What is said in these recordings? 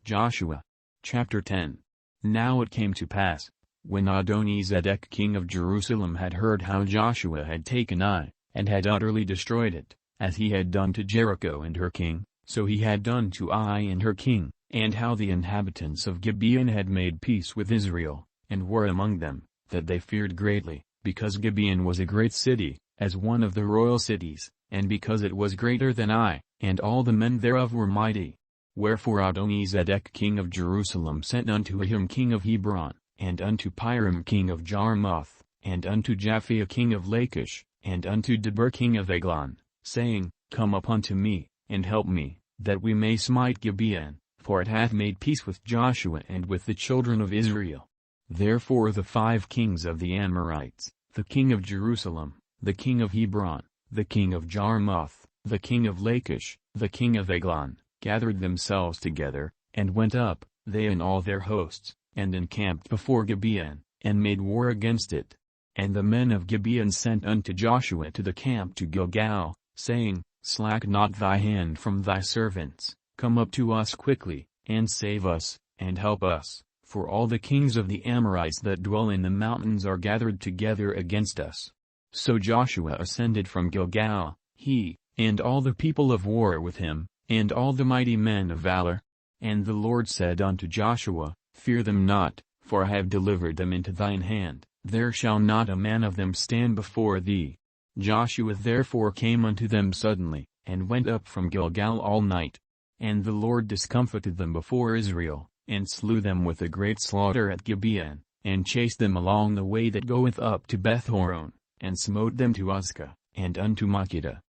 Joshua. Chapter 10. Now it came to pass, when Adoni-Zedek king of Jerusalem had heard how Joshua had taken Ai, and had utterly destroyed it, as he had done to Jericho and her king, so he had done to Ai and her king, and how the inhabitants of Gibeon had made peace with Israel, and were among them, that they feared greatly, because Gibeon was a great city, as one of the royal cities, and because it was greater than Ai, and all the men thereof were mighty. Wherefore Adoni-Zedek king of Jerusalem sent unto Ahim king of Hebron, and unto Piram king of Jarmuth, and unto Japhia king of Lachish, and unto Debir king of Eglon, saying, Come up unto me, and help me, that we may smite Gibeon, for it hath made peace with Joshua and with the children of Israel. Therefore the 5 kings of the Amorites, the king of Jerusalem, the king of Hebron, the king of Jarmuth, the king of Lachish, the king of Eglon, gathered themselves together, and went up, they and all their hosts, and encamped before Gibeon, and made war against it. And the men of Gibeon sent unto Joshua to the camp to Gilgal, saying, Slack not thy hand from thy servants, come up to us quickly, and save us, and help us, for all the kings of the Amorites that dwell in the mountains are gathered together against us. So Joshua ascended from Gilgal, he, and all the people of war with him, and all the mighty men of valor. And the Lord said unto Joshua, Fear them not, for I have delivered them into thine hand, there shall not a man of them stand before thee. Joshua therefore came unto them suddenly, and went up from Gilgal all night. And the Lord discomfited them before Israel, and slew them with a great slaughter at Gibeon, and chased them along the way that goeth up to Bethhoron, and smote them to Uzca, and unto Makkedah.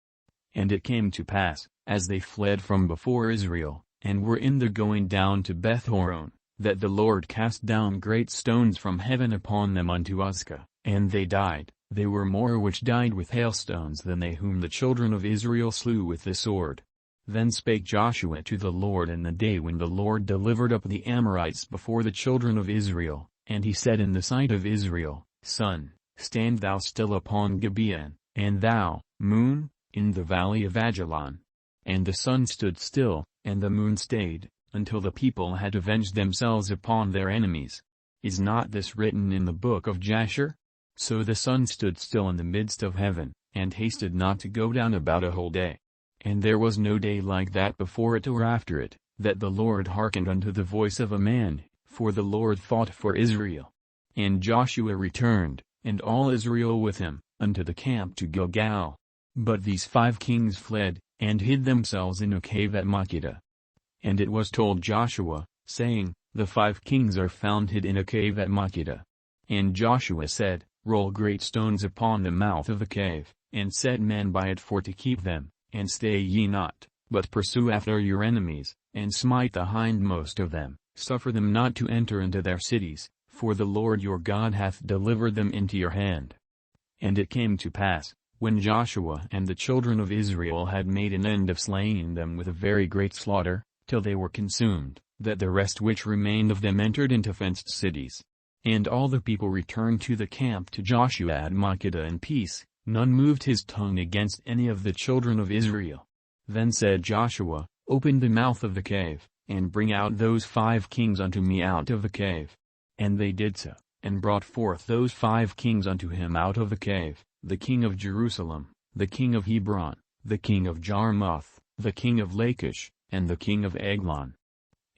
And it came to pass, as they fled from before Israel, and were in the going down to Bethhoron, that the Lord cast down great stones from heaven upon them unto Uzca, and they died. They were more which died with hailstones than they whom the children of Israel slew with the sword. Then spake Joshua to the Lord in the day when the Lord delivered up the Amorites before the children of Israel, and he said in the sight of Israel, Sun, stand thou still upon Gibeon, and thou, moon, in the valley of Ajalon. And the sun stood still, and the moon stayed, until the people had avenged themselves upon their enemies. Is not this written in the book of Jasher? So the sun stood still in the midst of heaven, and hasted not to go down about a whole day. And there was no day like that before it or after it, that the Lord hearkened unto the voice of a man, for the Lord fought for Israel. And Joshua returned, and all Israel with him, unto the camp to Gilgal. But these 5 kings fled, and hid themselves in a cave at Makkedah. And it was told Joshua, saying, The 5 kings are found hid in a cave at Makkedah. And Joshua said, Roll great stones upon the mouth of the cave, and set men by it for to keep them, and stay ye not, but pursue after your enemies, and smite the hindmost of them, suffer them not to enter into their cities, for the Lord your God hath delivered them into your hand. And it came to pass, when Joshua and the children of Israel had made an end of slaying them with a very great slaughter, till they were consumed, that the rest which remained of them entered into fenced cities. And all the people returned to the camp to Joshua at Makkedah in peace, none moved his tongue against any of the children of Israel. Then said Joshua, Open the mouth of the cave, and bring out those 5 kings unto me out of the cave. And they did so, and brought forth those 5 kings unto him out of the cave, the king of Jerusalem, the king of Hebron, the king of Jarmuth, the king of Lachish, and the king of Eglon.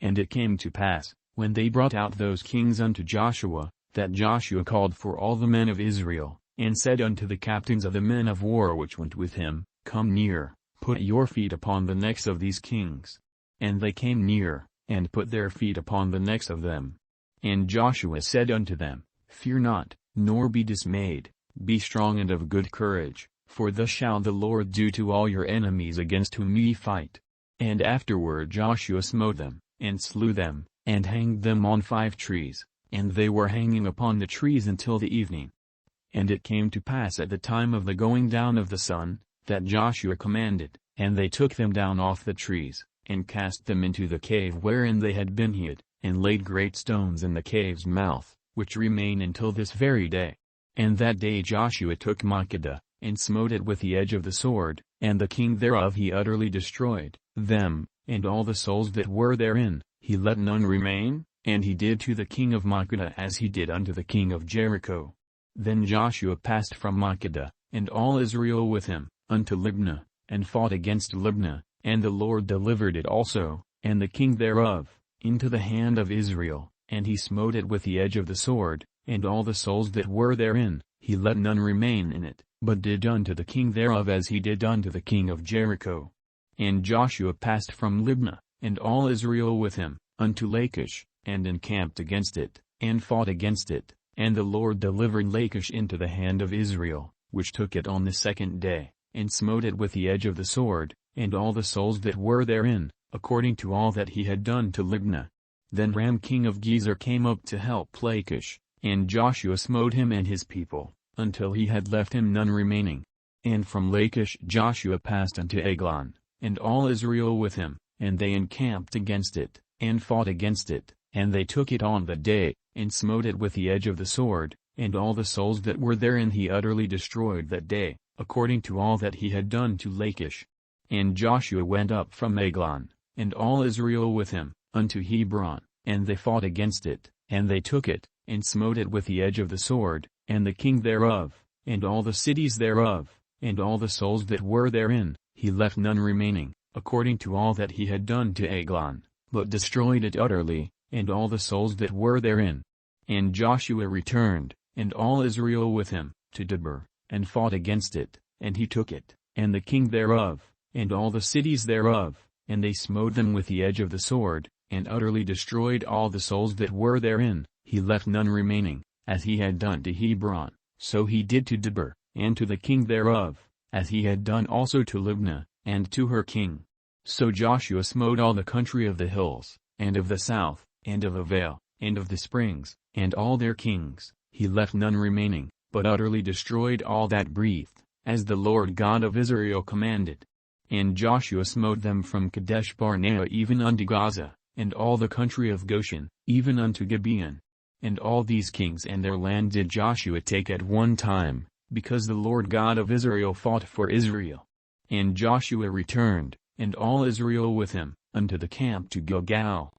And it came to pass, when they brought out those kings unto Joshua, that Joshua called for all the men of Israel, and said unto the captains of the men of war which went with him, Come near, put your feet upon the necks of these kings. And they came near, and put their feet upon the necks of them. And Joshua said unto them, Fear not, nor be dismayed, be strong and of good courage, for thus shall the Lord do to all your enemies against whom ye fight. And afterward Joshua smote them, and slew them, and hanged them on 5 trees, and they were hanging upon the trees until the evening. And it came to pass at the time of the going down of the sun, that Joshua commanded, and they took them down off the trees, and cast them into the cave wherein they had been hid, and laid great stones in the cave's mouth, which remain until this very day. And that day Joshua took Makkedah, and smote it with the edge of the sword, and the king thereof he utterly destroyed, them, and all the souls that were therein, he let none remain, and he did to the king of Makkedah as he did unto the king of Jericho. Then Joshua passed from Makkedah, and all Israel with him, unto Libnah, and fought against Libnah, and the Lord delivered it also, and the king thereof, into the hand of Israel, and he smote it with the edge of the sword, and all the souls that were therein, he let none remain in it, but did unto the king thereof as he did unto the king of Jericho. And Joshua passed from Libnah, and all Israel with him, unto Lachish, and encamped against it, and fought against it, and the Lord delivered Lachish into the hand of Israel, which took it on the second day, and smote it with the edge of the sword, and all the souls that were therein, according to all that he had done to Libnah. Then Ram king of Gezer came up to help Lachish, and Joshua smote him and his people, until he had left him none remaining. And from Lachish Joshua passed unto Eglon, and all Israel with him, and they encamped against it, and fought against it, and they took it on the day, and smote it with the edge of the sword, and all the souls that were therein he utterly destroyed that day, according to all that he had done to Lachish. And Joshua went up from Eglon, and all Israel with him, unto Hebron, and they fought against it, and they took it, and smote it with the edge of the sword, and the king thereof, and all the cities thereof, and all the souls that were therein, he left none remaining, according to all that he had done to Eglon, but destroyed it utterly, and all the souls that were therein. And Joshua returned, and all Israel with him, to Debir, and fought against it, and he took it, and the king thereof, and all the cities thereof, and they smote them with the edge of the sword, and utterly destroyed all the souls that were therein, he left none remaining, as he had done to Hebron, so he did to Debir, and to the king thereof, as he had done also to Libnah, and to her king. So Joshua smote all the country of the hills, and of the south, and of the vale, and of the springs, and all their kings, he left none remaining, but utterly destroyed all that breathed, as the Lord God of Israel commanded. And Joshua smote them from Kadesh Barnea even unto Gaza, and all the country of Goshen, even unto Gibeon. And all these kings and their land did Joshua take at one time, because the Lord God of Israel fought for Israel. And Joshua returned, and all Israel with him, unto the camp to Gilgal.